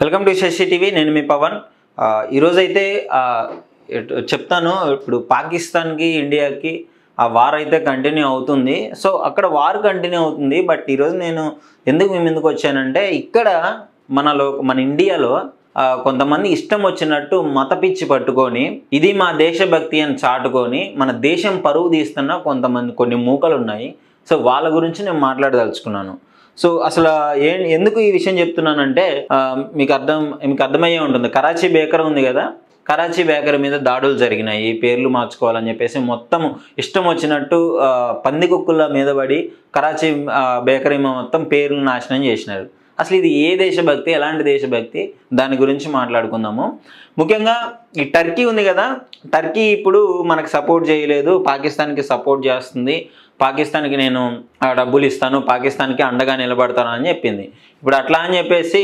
Welcome to Shashi TV. నేను మీ పవన్. ఈరోజైతే చెప్తాను. ఇప్పుడు పాకిస్తాన్కి ఇండియాకి ఆ వార్ అయితే కంటిన్యూ అవుతుంది. సో అక్కడ వార్ కంటిన్యూ అవుతుంది. బట్ ఈరోజు నేను ఎందుకు మీ ముందుకు వచ్చానంటే, ఇక్కడ మన ఇండియాలో కొంతమంది ఇష్టం వచ్చినట్టు మత పిచ్చి పట్టుకొని ఇది మా దేశభక్తి అని చాటుకొని మన దేశం పరువు తీస్తున్న కొన్ని మూకలు ఉన్నాయి. సో వాళ్ళ గురించి నేను మాట్లాడదలుచుకున్నాను. సో అసలు ఎందుకు ఈ విషయం చెప్తున్నానంటే, మీకు అర్థమయ్యే ఉంటుంది. కరాచీ బేకరీ ఉంది కదా, కరాచీ బేకరీ మీద దాడులు జరిగినాయి. పేర్లు మార్చుకోవాలని చెప్పేసి మొత్తం ఇష్టం వచ్చినట్టు పందికొక్కుల మీద పడి కరాచీ బేకరీ మొత్తం పేర్లు నాశనం చేసినారు. అసలు ఇది ఏ దేశభక్తి, ఎలాంటి దేశభక్తి, దాని గురించి మాట్లాడుకుందాము. ముఖ్యంగా ఈ టర్కీ ఉంది కదా, టర్కీ ఇప్పుడు మనకు సపోర్ట్ చేయలేదు, పాకిస్తాన్కి సపోర్ట్ చేస్తుంది. పాకిస్తాన్కి నేను డబ్బులు ఇస్తాను, పాకిస్తాన్కి అండగా నిలబడతాను అని చెప్పింది. ఇప్పుడు అట్లా అని చెప్పేసి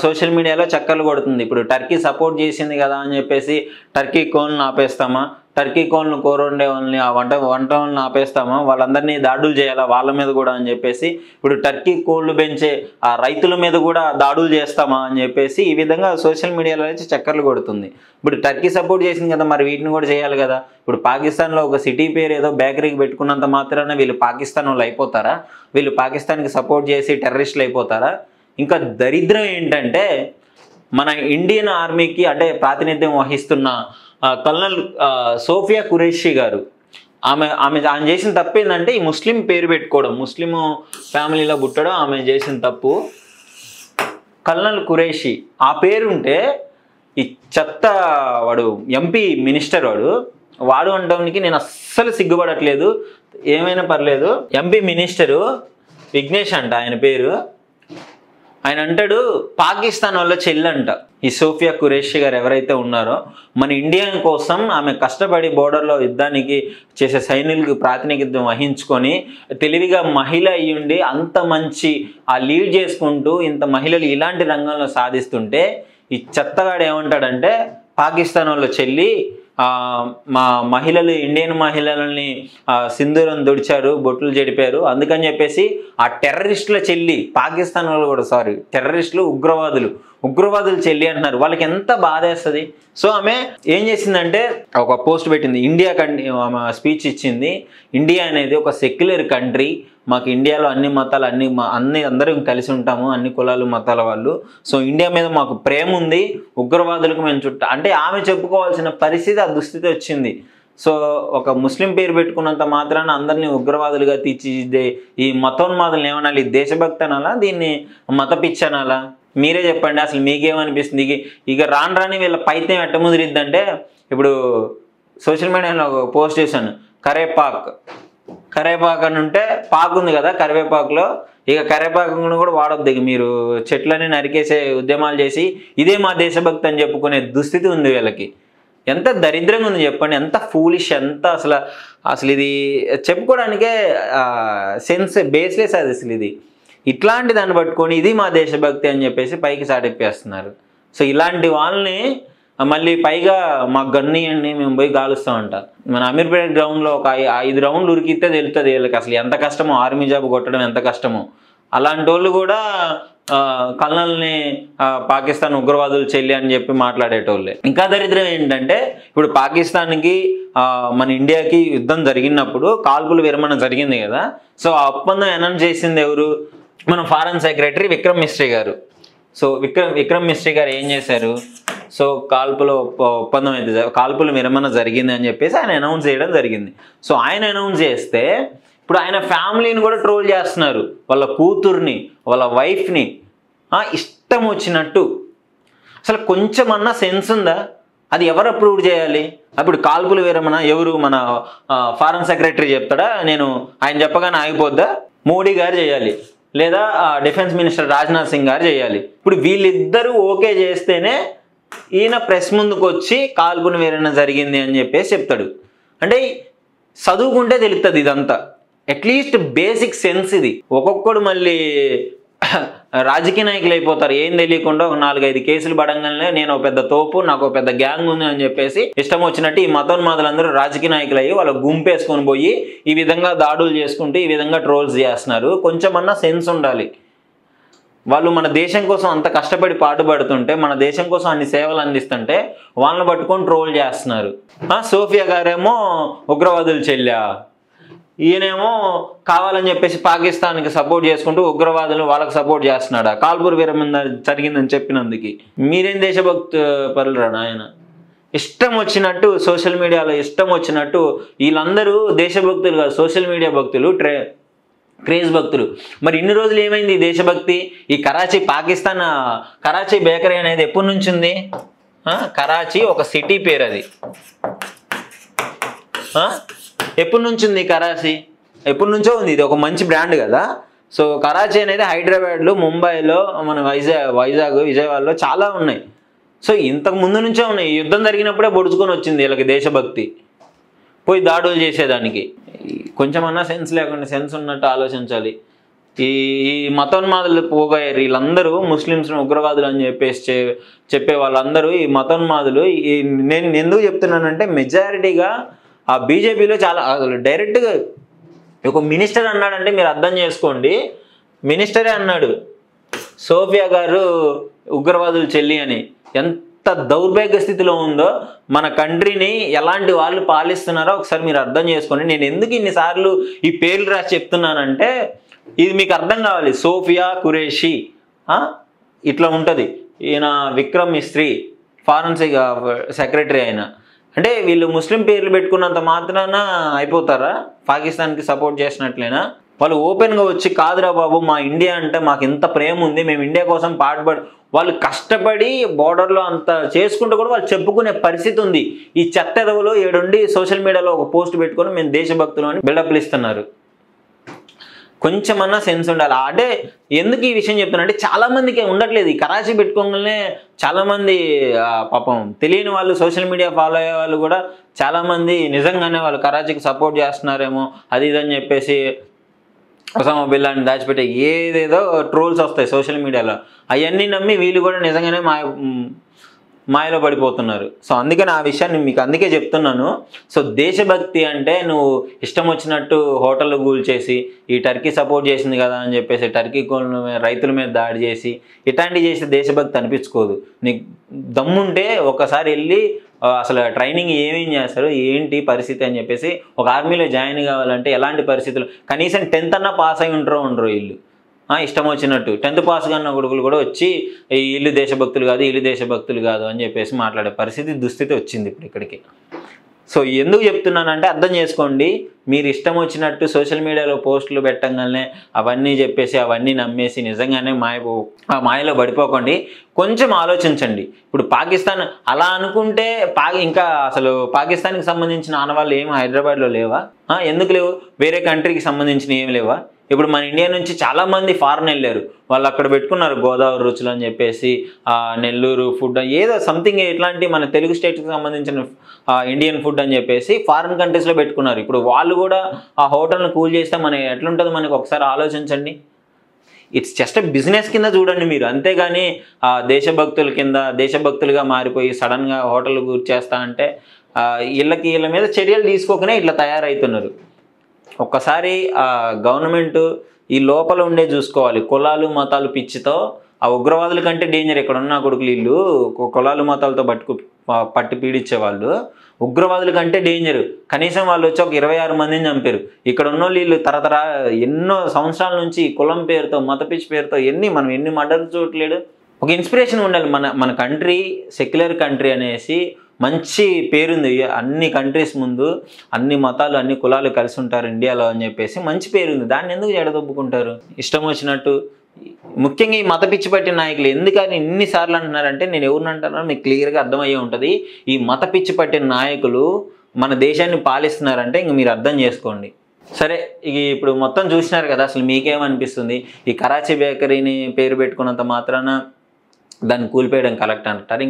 సోషల్ మీడియాలో చక్కర్లు కొడుతుంది. ఇప్పుడు టర్కీ సపోర్ట్ చేసింది కదా అని చెప్పేసి టర్కీ కోళ్ళను ఆపేస్తామా, టర్కీ కోళ్ళను కూరండే వాళ్ళని వంట వాళ్ళని ఆపేస్తామా, వాళ్ళందరినీ దాడులు చేయాలా వాళ్ళ మీద కూడా అని చెప్పేసి, ఇప్పుడు టర్కీ కోళ్ళు పెంచే ఆ రైతుల మీద కూడా దాడులు చేస్తామా అని చెప్పేసి ఈ విధంగా సోషల్ మీడియాలో వచ్చి చక్కర్లు కొడుతుంది. ఇప్పుడు టర్కీ సపోర్ట్ చేసింది కదా, మరి వీటిని కూడా చేయాలి కదా. ఇప్పుడు పాకిస్తాన్లో ఒక సిటీ పేరు ఏదో బేకరీకి పెట్టుకున్నంత మాత్రాన వీళ్ళు పాకిస్తాన్ వాళ్ళు అయిపోతారా? వీళ్ళు పాకిస్తాన్కి సపోర్ట్ చేసి టెర్రరిస్టులు అయిపోతారా? ఇంకా దరిద్రం ఏంటంటే, మన ఇండియన్ ఆర్మీకి అంటే ప్రాతినిధ్యం వహిస్తున్న కల్నల్ సోఫియా ఖురేషీ గారు, ఆమె చేసిన తప్పు ఏంటంటే, ఈ ముస్లిం పేరు పెట్టుకోవడం, ముస్లిం ఫ్యామిలీలో పుట్టడం ఆమె చేసిన తప్పు. కల్నల్ ఖురేషీ ఆ పేరుంటే ఈ చెత్త వాడు ఎంపీ మినిస్టర్ వాడు అనడానికి నేను అస్సలు సిగ్గుపడట్లేదు. ఏమైనా పర్లేదు. ఎంపీ మినిస్టరు విఘ్నేష్ అంట ఆయన పేరు. ఆయన అంటాడు పాకిస్తాన్ వాళ్ళ చెల్లంట ఈ సోఫియా ఖురేషీ గారు ఎవరైతే ఉన్నారో, మన ఇండియా కోసం ఆమె కష్టపడి బోర్డర్లో యుద్ధానికి చేసే సైనికులకు ప్రాతినిధ్యం వహించుకొని తెలివిగా మహిళ అయ్యుండి అంత మంచి లీడ్ చేసుకుంటూ ఇంత మహిళలు ఇలాంటి రంగంలో సాధిస్తుంటే, ఈ చెత్తగాడు ఏమంటాడంటే పాకిస్తాన్ వాళ్ళ చెల్లి మా మహిళలు, ఇండియన్ మహిళలని సింధూరం దుడిచారు, బొట్లు చెడిపారు, అందుకని చెప్పేసి ఆ టెర్రరిస్టుల చెల్లి, పాకిస్తాన్ వాళ్ళు కూడా టెర్రరిస్టులు, ఉగ్రవాదులు చెల్లి అంటున్నారు. వాళ్ళకి ఎంత బాధేస్తుంది. సో ఆమె ఏం చేసిందంటే ఒక పోస్ట్ పెట్టింది. ఆమె స్పీచ్ ఇచ్చింది. ఇండియా అనేది ఒక సెక్యులర్ కంట్రీ, మాకు ఇండియాలో అన్ని మతాలు అందరం కలిసి ఉంటాము, అన్ని కులాలు మతాల వాళ్ళు. సో ఇండియా మీద మాకు ప్రేమ ఉంది, ఉగ్రవాదులకు మేము అంటే ఆమె చెప్పుకోవాల్సిన పరిస్థితి, ఆ దుస్థితి వచ్చింది. సో ఒక ముస్లిం పేరు పెట్టుకున్నంత మాత్రాన అందరినీ ఉగ్రవాదులుగా తీర్చిదిద్దే ఈ మతోన్మాదులను ఏమనాలి? దేశభక్తి అనాలా, దీన్ని మత పిచ్చి అనాలా? మీరే చెప్పండి. అసలు మీకేమనిపిస్తుంది? ఇక రాని వీళ్ళ పైత్యం ఎట్ట ముదిరిద్దంటే, ఇప్పుడు సోషల్ మీడియాలో ఒక పోస్ట్ చేశాను, కరేపాకు అని ఉంటే పాకు ఉంది కదా కరివేపాకులో, ఇక కరివేపాకును కూడా వాడొద్దు. ఇక మీరు చెట్లని నరికేసే ఉద్యమాలు చేసి ఇదే మా దేశభక్తి అని చెప్పుకునే దుస్థితి ఉంది వీళ్ళకి. ఎంత దరిద్రంగా ఉంది చెప్పండి, ఎంత ఫూలిష్, ఎంత అసలు ఇది చెప్పుకోవడానికే బేస్లెస్ అది. అసలు ఇది ఇట్లాంటి దాన్ని పట్టుకొని ఇది మా దేశభక్తి అని చెప్పేసి పైకి సాటిప్పేస్తున్నారు. సో ఇలాంటి వాళ్ళని మళ్ళీ పైగా మాకు గన్నియండి, మేము పోయి కాలుస్తామంట. మన అమీర్పేట గ్రౌండ్లో ఒక 5 రౌండ్లు ఉరికితే తెలుస్తుంది వీళ్ళకి అసలు ఎంత కష్టమో, ఆర్మీ జాబ్ కొట్టడం ఎంత కష్టమో. అలాంటి వాళ్ళు కూడా కల్నల్ని పాకిస్తాన్ ఉగ్రవాదులు చెల్లి అని చెప్పి మాట్లాడేటోళ్ళే. ఇంకా దరిద్రం ఏంటంటే, ఇప్పుడు పాకిస్తాన్కి మన ఇండియాకి యుద్ధం జరిగినప్పుడు కాల్పుల విరమణ జరిగింది కదా. సో ఆ ఒప్పందం అనౌన్స్ చేసింది ఎవరు? మన ఫారెన్ సెక్రటరీ విక్రమ్ మిస్రీ గారు. సో విక్రమ్ మిస్రీ గారు ఏం చేశారు? సో ఒప్పందం అయితే కాల్పుల విరమణ జరిగింది అని చెప్పేసి ఆయన అనౌన్స్ చేయడం జరిగింది. సో ఆయన అనౌన్స్ చేస్తే ఇప్పుడు ఆయన ఫ్యామిలీని కూడా ట్రోల్ చేస్తున్నారు, వాళ్ళ కూతుర్ని, వాళ్ళ వైఫ్ని ఇష్టం వచ్చినట్టు. అసలు కొంచెమన్నా సెన్స్ ఉందా? అది ఎవరు అప్రూవ్ చేయాలి? అప్పుడు కాల్పుల విరమణ ఎవరు? మన ఫారెన్ సెక్రటరీ చెప్తాడా? ఆయన చెప్పగానే ఆగిపోద్దా? మోడీ గారు చేయాలి, లేదా డిఫెన్స్ మినిస్టర్ రాజ్నాథ్ సింగ్ గారు చేయాలి. ఇప్పుడు వీళ్ళిద్దరూ ఓకే చేస్తేనే ఈయన ప్రెస్ ముందుకు వచ్చి కాల్పుల విరమణ జరిగింది అని చెప్పేసి చెప్తాడు. అంటే చదువుకుంటే తెలుస్తుంది ఇదంతా, అట్లీస్ట్ బేసిక్ సెన్స్ ఇది. ఒక్కొక్కడు మళ్ళీ రాజకీయ నాయకులు అయిపోతారు, ఏం తెలియకుండా 4-5 కేసులు పడంగానే నేను పెద్ద తోపు, నాకు పెద్ద గ్యాంగ్ ఉంది అని చెప్పేసి ఇష్టం వచ్చినట్టు ఈ మతోన్మాదులందరూ రాజకీయ నాయకులు అయ్యి వాళ్ళ గుంపేసుకొని పోయి ఈ విధంగా దాడులు చేసుకుంటూ ఈ విధంగా ట్రోల్స్ చేస్తున్నారు. కొంచెమన్నా సెన్స్ ఉండాలి. వాళ్ళు మన దేశం కోసం అంత కష్టపడి పాటుపడుతుంటే, మన దేశం కోసం అన్ని సేవలు అందిస్తుంటే వాళ్ళని పట్టుకొని ట్రోల్ చేస్తున్నారు. సోఫియా గారేమో ఉగ్రవాదులు చెల్లా, ఈయనేమో కావాలని చెప్పేసి పాకిస్తాన్కి సపోర్ట్ చేసుకుంటూ ఉగ్రవాదులు వాళ్ళకి సపోర్ట్ చేస్తున్నాడా? కాల్పుర విరమణ జరిగిందని చెప్పినందుకు మీరేం దేశభక్తి పరులరా నాయన? ఇష్టం వచ్చినట్టు సోషల్ మీడియాలో ఇష్టం వచ్చినట్టు వీళ్ళందరూ దేశభక్తులు కాదు, సోషల్ మీడియా భక్తులు, క్రేజ్ భక్తులు. మరి ఇన్ని రోజులు ఏమైంది ఈ దేశభక్తి? ఈ కరాచీ, పాకిస్తాన్ కరాచీ బేకరీ అనేది ఎప్పటి నుంచి ఉంది? కరాచీ ఒక సిటీ పేరు, అది ఎప్పటి నుంచి ఉంది? కరాచీ ఎప్పటి నుంచో ఉంది, ఇది ఒక మంచి బ్రాండ్ కదా. సో కరాచీ అనేది హైదరాబాద్లో, ముంబైలో, మన వైజాగ్, విజయవాడలో చాలా ఉన్నాయి. సో ఇంతకు ముందు నుంచే ఉన్నాయి. యుద్ధం జరిగినప్పుడే పొడుచుకొని వచ్చింది వీళ్ళకి దేశభక్తి, పోయి దాడులు చేసేదానికి. కొంచెమన్నా సెన్స్ లేకుండా సెన్స్ ఉన్నట్టు ఆలోచించాలి. ఈ మతోన్మాదులు పోగయ్యారు వీళ్ళందరూ, ముస్లిమ్స్ని ఉగ్రవాదులు అని చెప్పేసి చెప్పే వాళ్ళందరూ ఈ మతోన్మాదులు. నేను ఎందుకు చెప్తున్నానంటే మెజారిటీగా ఆ బీజేపీలో చాలా డైరెక్ట్గా ఒక మినిస్టర్ అన్నాడంటే మీరు అర్థం చేసుకోండి, మినిస్టరే అన్నాడు సోఫియా గారు ఉగ్రవాదులు చెల్లి అని. ఎంత దౌర్భాగ్య స్థితిలో ఉందో మన కంట్రీని, ఎలాంటి వాళ్ళు పాలిస్తున్నారో ఒకసారి మీరు అర్థం చేసుకోండి. నేను ఎందుకు ఇన్నిసార్లు ఈ పేర్లు రాసి చెప్తున్నానంటే ఇది మీకు అర్థం కావాలి. సోఫియా ఖురేషీ ఇట్లా ఉంటుంది, ఈయన విక్రమ్ మిస్త్రీ ఫారెన్ సెక్రటరీ అయినా. అంటే వీళ్ళు ముస్లిం పేర్లు పెట్టుకున్నంత మాత్రాన అయిపోతారా? పాకిస్తాన్కి సపోర్ట్ చేసినట్లేనా? వాళ్ళు ఓపెన్గా వచ్చి కాదురా బాబు మా ఇండియా అంటే మాకు ఇంత ప్రేమ ఉంది, మేము ఇండియా కోసం వాళ్ళు కష్టపడి బోర్డర్లో అంత చేసుకుంటూ కూడా వాళ్ళు చెప్పుకునే పరిస్థితి ఉంది. ఈ చెత్త ఎదవలో ఏడుండి సోషల్ మీడియాలో ఒక పోస్ట్ పెట్టుకొని మేము దేశభక్తులు అని బిల్డప్లు ఇస్తున్నారు. కొంచెమన్నా సెన్స్ ఉండాలి. అంటే ఎందుకు ఈ విషయం చెప్తున్నా అంటే చాలామందికి ఉండట్లేదు. ఈ కరాచీ పెట్టుకోగానే చాలామంది పాపం తెలియని వాళ్ళు, సోషల్ మీడియా ఫాలో అయ్యే వాళ్ళు కూడా చాలామంది నిజంగానే వాళ్ళు కరాచీకి సపోర్ట్ చేస్తున్నారేమో అది ఇదని చెప్పేసి ఒసామా బిల్లాని దాచిపెట్టే ఏదేదో ట్రోల్స్ వస్తాయి సోషల్ మీడియాలో, అవన్నీ నమ్మి వీళ్ళు కూడా నిజంగానే మాయలో పడిపోతున్నారు. సో అందుకని ఆ విషయాన్ని మీకు అందుకే చెప్తున్నాను. సో దేశభక్తి అంటే నువ్వు ఇష్టం వచ్చినట్టు హోటళ్ళు కూల్చేసి ఈ టర్కీ సపోర్ట్ చేసింది కదా అని చెప్పేసి టర్కీ రైతుల మీద దాడి చేసి ఇట్లాంటివి చేసి దేశభక్తి అనిపించుకోదు. నీకు దమ్ముంటే ఒకసారి వెళ్ళి అసలు ట్రైనింగ్ ఏమేం చేస్తారు, ఏంటి పరిస్థితి అని చెప్పేసి ఒక ఆర్మీలో జాయిన్ కావాలంటే ఎలాంటి పరిస్థితులు, కనీసం 10th అన్నా పాస్ అయి ఉండరు వీళ్ళు. ఇష్టం వచ్చినట్టు 10th పాస్ కన్నా కొడుకులు కూడా వచ్చి వీళ్ళు దేశభక్తులు కాదు, వీళ్ళు దేశభక్తులు కాదు అని చెప్పేసి మాట్లాడే పరిస్థితి, దుస్థితి వచ్చింది ఇప్పుడు ఇక్కడికి. సో ఎందుకు చెప్తున్నానంటే అర్థం చేసుకోండి. మీరు ఇష్టం వచ్చినట్టు సోషల్ మీడియాలో పోస్టులు పెట్టంగానే అవన్నీ చెప్పేసి అవన్నీ నమ్మేసి నిజంగానే మాయలో పడిపోకండి. కొంచెం ఆలోచించండి. ఇప్పుడు పాకిస్తాన్ అలా అనుకుంటే ఇంకా అసలు పాకిస్తాన్కి సంబంధించిన ఆనవాళ్ళు ఏమి హైదరాబాద్లో లేవా? ఎందుకు లేవు? వేరే కంట్రీకి సంబంధించిన ఏమి లేవా? ఇప్పుడు మన ఇండియా నుంచి చాలామంది ఫారెన్ వెళ్ళారు, వాళ్ళు అక్కడ పెట్టుకున్నారు గోదావరి రుచులు అని చెప్పేసి, నెల్లూరు ఫుడ్ ఏదో సంథింగ్ ఇట్లాంటి మన తెలుగు స్టేట్కి సంబంధించిన ఇండియన్ ఫుడ్ అని చెప్పేసి ఫారిన్ కంట్రీస్లో పెట్టుకున్నారు. ఇప్పుడు వాళ్ళు కూడా ఆ హోటల్ని కూల్ చేస్తే మన ఎట్లుంటుందో మనకు ఒకసారి ఆలోచించండి. ఇట్స్ జస్ట్ బిజినెస్ కింద చూడండి మీరు, అంతేగాని దేశభక్తులుగా మారిపోయి సడన్గా హోటల్ కూర్చేస్తా అంటే వీళ్ళ మీద చర్యలు తీసుకోకనే ఇట్లా తయారవుతున్నారు. ఒక్కసారి గవర్నమెంట్ ఈ లోపల ఉండే చూసుకోవాలి. కులాలు మతాలు పిచ్చితో ఆ ఉగ్రవాదుల కంటే డేంజర్ ఇక్కడ ఉన్న కొడుకులు వీళ్ళు. కులాలు మతాలతో పట్టి పీడించేవాళ్ళు ఉగ్రవాదుల కంటే డేంజరు. కనీసం వాళ్ళు వచ్చి ఒక 26 మందిని చంపారు. ఇక్కడ ఉన్న వీళ్ళు ఎన్నో సంవత్సరాల నుంచి కులం పేరుతో, మత పిచ్చి పేరుతో మనం ఎన్ని మర్డర్లు చూడట్లేడు. ఒక ఇన్స్పిరేషన్ ఉండాలి. మన కంట్రీ సెక్యులర్ కంట్రీ అనేసి మంచి పేరుంది అన్ని కంట్రీస్ ముందు. అన్ని మతాలు అన్ని కులాలు కలిసి ఉంటారు ఇండియాలో అని చెప్పేసి మంచి పేరుంది. దాన్ని ఎందుకు ఎడదొబ్బుకుంటారు ఇష్టం వచ్చినట్టు? ముఖ్యంగా ఈ మత పిచ్చి పట్టిన నాయకులు ఎందుకని ఇన్నిసార్లు అంటున్నారంటే, నేను ఎవరిని అంటున్నారో మీకు క్లియర్గా అర్థమయ్యే ఉంటుంది. ఈ మత పిచ్చి పట్టిన నాయకులు మన దేశాన్ని పాలిస్తున్నారంటే ఇంక మీరు అర్థం చేసుకోండి. సరే, ఇప్పుడు మొత్తం చూసినారు కదా, అసలు మీకేమనిపిస్తుంది? ఈ కరాచీ బేకరీని పేరు పెట్టుకున్నంత మాత్రాన దాన్ని కూల్పేయడం కరెక్ట్ అంటారు.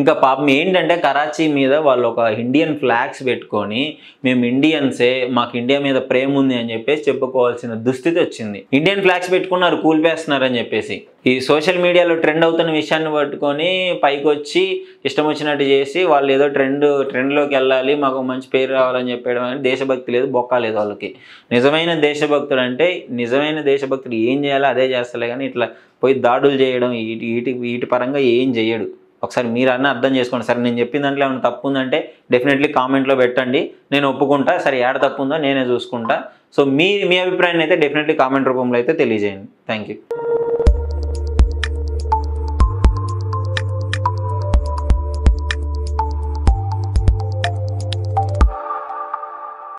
ఇంకా పాపం ఏంటంటే కరాచీ మీద వాళ్ళు ఒక ఇండియన్ ఫ్లాగ్స్ పెట్టుకొని మేము ఇండియన్సే, మాకు ఇండియా మీద ప్రేమ ఉంది అని చెప్పేసి చెప్పుకోవాల్సిన దుస్థితి వచ్చింది. ఇండియన్ ఫ్లాగ్స్ పెట్టుకున్నారు, కూల్పేస్తున్నారు అని చెప్పేసి. ఈ సోషల్ మీడియాలో ట్రెండ్ అవుతున్న విషయాన్ని పట్టుకొని పైకి వచ్చి ఇష్టం వచ్చినట్టు చేసి వాళ్ళు ఏదో ట్రెండ్లోకి వెళ్ళాలి, మాకు మంచి పేరు రావాలని చెప్పడం అని దేశభక్తి లేదు, బొక్క లేదు వాళ్ళకి. నిజమైన దేశభక్తుడు ఏం చేయాలో అదే చేస్తలే కానీ ఇట్లా పోయి దాడులు చేయడం వీటి పరంగా ఏం చేయడు. ఒకసారి మీరు అర్థం చేసుకోండి. సరే నేను చెప్పిన దాంట్లో ఏమైనా తప్పు ఉందంటే డెఫినెట్లీ కామెంట్లో పెట్టండి, నేను ఒప్పుకుంటా. సరే ఏడ తప్పు ఉందో నేనే చూసుకుంటా. సో మీ అభిప్రాయాన్ని అయితే డెఫినెట్లీ కామెంట్ రూపంలో అయితే తెలియజేయండి. Thank you.